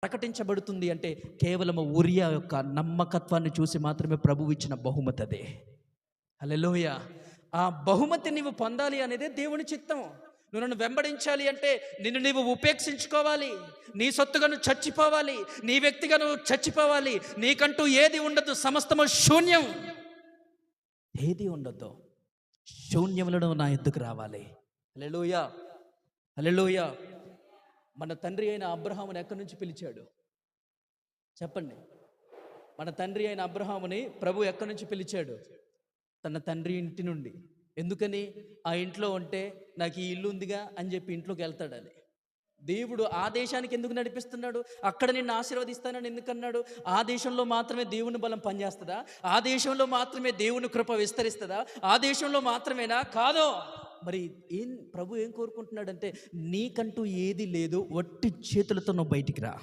ప్రకటించబడుతుంది అంటే కేవలం ఊరియా యొక్క నమ్మకత్వాన్ని చూసి మాత్రమే ప్రభువు ఇచ్చిన బహుమతి అదే. హల్లెలూయా. ఆ బహుమతి నీవు పొందాలి అనేదే దేవుని చిత్తం. నువ్వు నన్ను వెంబడించాలి అంటే నిన్ను నీవు ఉపేక్షించుకోవాలి, నీ సొత్తుగా నువ్వు చచ్చిపోవాలి, నీ వ్యక్తిగా నువ్వు చచ్చిపోవాలి, నీకంటూ ఏది ఉండదు, సమస్తము శూన్యం, ఏది ఉండదు, శూన్యములను నా ఎద్దుకు రావాలి. హల్లెలూయా, హల్లెలూయా. మన తండ్రి అయిన అబ్రహాముని ఎక్కడి నుంచి పిలిచాడు చెప్పండి? మన తండ్రి అయిన అబ్రహాముని ప్రభు ఎక్కడి నుంచి పిలిచాడు? తన తండ్రి ఇంటి నుండి. ఎందుకని? ఆ ఇంట్లో ఉంటే నాకు ఈ ఇల్లు ఉందిగా అని చెప్పి ఇంట్లోకి వెళ్తాడని. దేవుడు ఆ దేశానికి ఎందుకు నడిపిస్తున్నాడు? అక్కడ నిన్ను ఆశీర్వదిస్తానని ఎందుకన్నాడు? ఆ దేశంలో మాత్రమే దేవుని బలం పనిచేస్తుందా? ఆ దేశంలో మాత్రమే దేవుని కృప విస్తరిస్తుందా? ఆ దేశంలో మాత్రమేనా? కాదో. మరి ప్రభు ఏం కోరుకుంటున్నాడంటే నీకంటూ ఏది లేదు, వట్టి చేతులతో నువ్వు బయటికి రా.